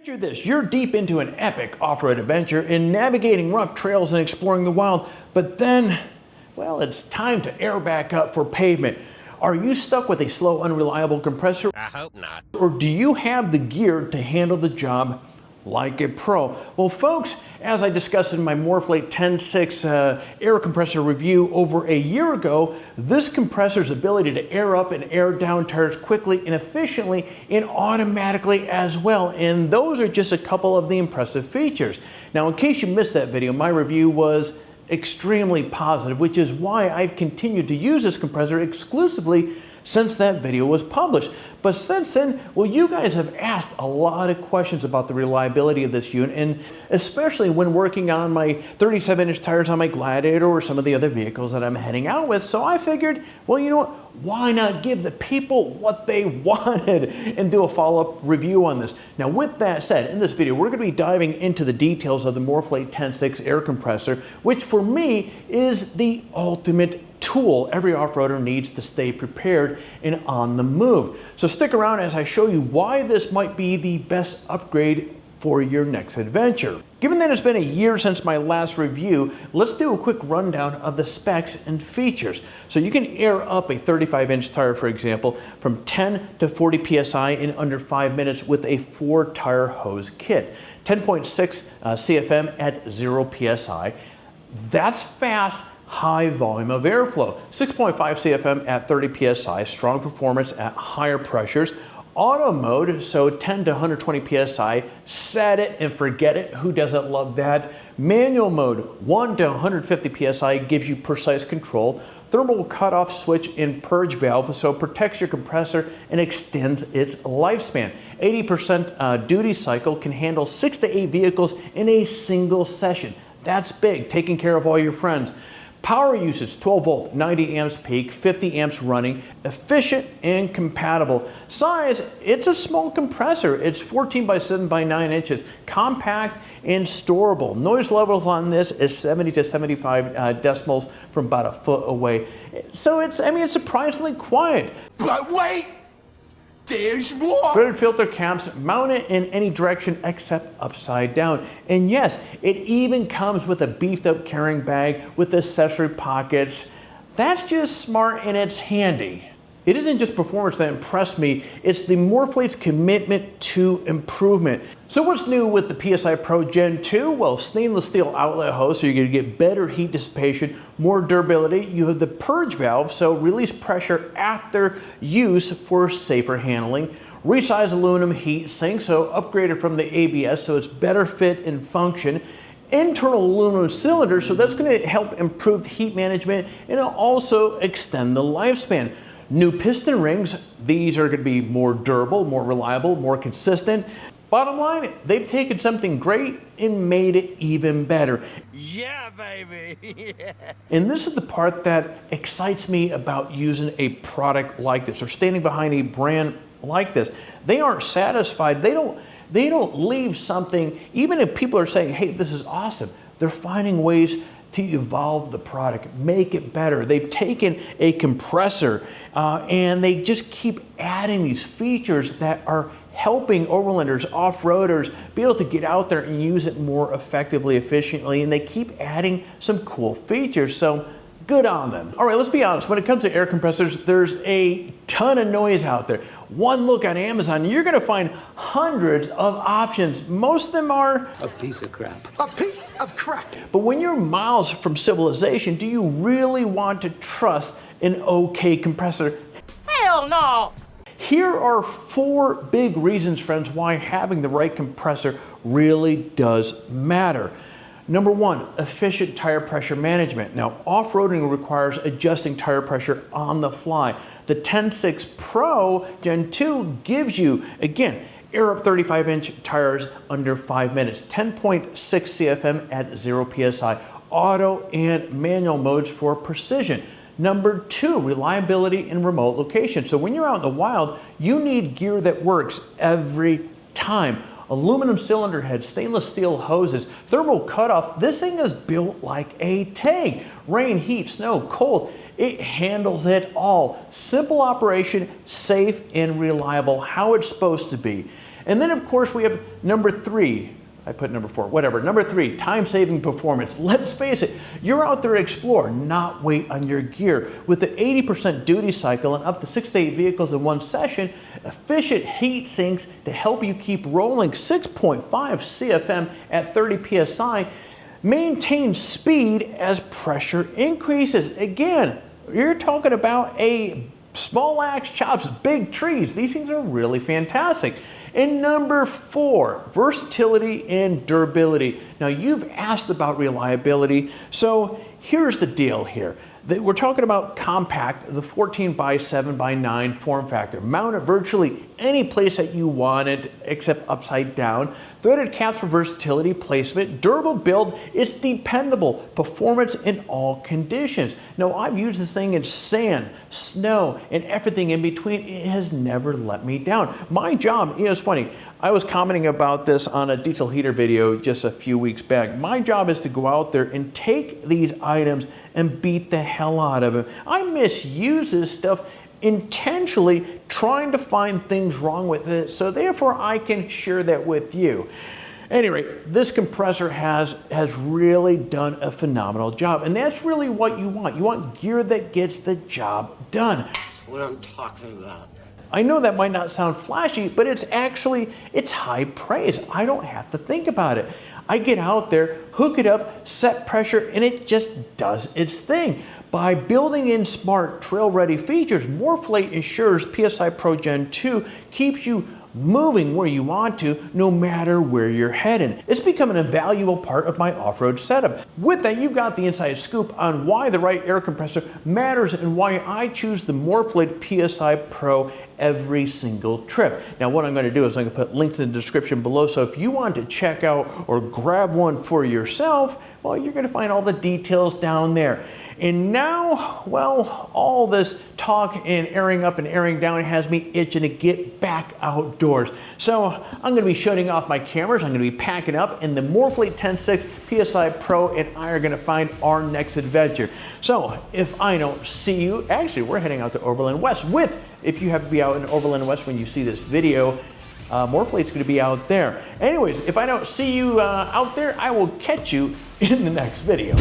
Picture this, you're deep into an epic off-road adventure in navigating rough trails and exploring the wild, but then, well, it's time to air back up for pavement. Are you stuck with a slow, unreliable compressor? I hope not. Or do you have the gear to handle the job like a pro? Well, folks, as I discussed in my MORRFlate TenSix air compressor review over a year ago, this compressor's ability to air up and air down tires quickly and efficiently and automatically as well. And those are just a couple of the impressive features. Now, in case you missed that video, my review was extremely positive, which is why I've continued to use this compressor exclusively since that video was published. But since then, well, you guys have asked a lot of questions about the reliability of this unit, and especially when working on my 37-inch tires on my Gladiator or some of the other vehicles that I'm heading out with. So I figured, well, you know what? Why not give the people what they wanted and do a follow-up review on this? Now, with that said, in this video, we're going to be diving into the details of the MORRFlate TenSix air compressor, which for me is the ultimate tool every off-roader needs to stay prepared and on the move. So stick around as I show you why this might be the best upgrade for your next adventure. Given that it's been a year since my last review, let's do a quick rundown of the specs and features. So you can air up a 35-inch tire, for example, from 10 to 40 PSI in under 5 minutes with a 4-tire hose kit. 10.6 CFM at 0 PSI. That's fast, high volume of airflow. 6.5 CFM at 30 PSI, strong performance at higher pressures. Auto mode, so 10 to 120 PSI, set it and forget it. Who doesn't love that? Manual mode, 1 to 150 PSI, gives you precise control. Thermal cutoff switch and purge valve, so protects your compressor and extends its lifespan. 80% duty cycle, can handle 6 to 8 vehicles in a single session. That's big, taking care of all your friends. Power usage, 12 volt, 90 amps peak, 50 amps running, efficient and compatible. Size, it's a small compressor. It's 14 by 7 by 9 inches, compact and storable. Noise levels on this is 70 to 75 decibels from about a foot away. So it's surprisingly quiet. But wait! There's more! Fitted filter caps mounted in any direction except upside down. And yes, it even comes with a beefed up carrying bag with accessory pockets. That's just smart and it's handy. It isn't just performance that impressed me, it's the MORRFlate's commitment to improvement. So what's new with the PSI Pro Gen 2? Well, stainless steel outlet hose, so you're going to get better heat dissipation, more durability. You have the purge valve, so release pressure after use for safer handling. Resized aluminum heat sink, so upgraded from the ABS, so it's better fit and function. Internal aluminum cylinder, so that's going to help improve heat management and it'll also extend the lifespan. New piston rings, these are going to be more durable, more reliable, more consistent. Bottom line, they've taken something great and made it even better. Yeah, baby. Yeah. And this is the part that excites me about using a product like this or standing behind a brand like this. They aren't satisfied. They don't leave something, even if people are saying, hey, this is awesome, they're finding ways to evolve the product, make it better. They've taken a compressor and they just keep adding these features that are helping overlanders, off-roaders be able to get out there and use it more effectively, efficiently, and they keep adding some cool features. So good on them. All right, let's be honest. When it comes to air compressors, there's a ton of noise out there. One look on Amazon, you're gonna find hundreds of options. Most of them are A piece of crap. A piece of crap! But when you're miles from civilization, do you really want to trust an okay compressor? Hell no! Here are 4 big reasons, friends, why having the right compressor really does matter. Number 1, efficient tire pressure management. Now, off-roading requires adjusting tire pressure on the fly. The TenSix Pro Gen 2 gives you, again, air up 35-inch tires under 5 minutes, 10.6 CFM at 0 PSI, auto and manual modes for precision. Number 2, reliability in remote location. So when you're out in the wild, you need gear that works every time. Aluminum cylinder head, stainless steel hoses, thermal cutoff. This thing is built like a tank. Rain, heat, snow, cold. It handles it all. Simple operation, safe and reliable, how it's supposed to be. And then of course we have number 3. I put number 4, whatever. Number 3, time-saving performance. Let's face it, you're out there to explore, not wait on your gear. With the 80% duty cycle and up to 6 to 8 vehicles in one session, efficient heat sinks to help you keep rolling 6.5 CFM at 30 PSI, maintain speed as pressure increases. Again, you're talking about a small axe chops big trees. These things are really fantastic. And number 4, versatility and durability. Now you've asked about reliability, so here's the deal here. We're talking about compact, the 14 by 7 by 9 form factor. Mount it virtually any place that you want it, except upside down. Threaded caps for versatility, placement, durable build. It's dependable. Performance in all conditions. Now I've used this thing in sand, snow, and everything in between. It has never let me down. My job, it's funny, I was commenting about this on a diesel heater video just a few weeks back. My job is to go out there and take these items and beat the hell out of them. I misuse this stuff intentionally, trying to find things wrong with it, so therefore I can share that with you. Anyway, this compressor has really done a phenomenal job, and that's really what you want. You want gear that gets the job done. That's what I'm talking about. I know that might not sound flashy, but it's high praise. I don't have to think about it. I get out there, hook it up, set pressure, and it just does its thing. By building in smart trail-ready features, Morflate ensures PSI Pro Gen 2 keeps you moving where you want to, no matter where you're heading. It's become an invaluable part of my off-road setup. With that, you've got the inside scoop on why the right air compressor matters and why I choose the Morflate PSI Pro every single trip. Now what I'm going to do is I'm going to put links in the description below, so if you want to check out or grab one for yourself, well, you're going to find all the details down there. And now, well, all this talk and airing up and airing down has me itching to get back outdoors. So I'm going to be shutting off my cameras. I'm going to be packing up, and the MORRFlate TenSix PSI Pro and I are going to find our next adventure. So if I don't see you, actually we're heading out to Overland West if you have to be out in Overland West when you see this video, Morflate's going to be out there. Anyways, if I don't see you out there, I will catch you in the next video.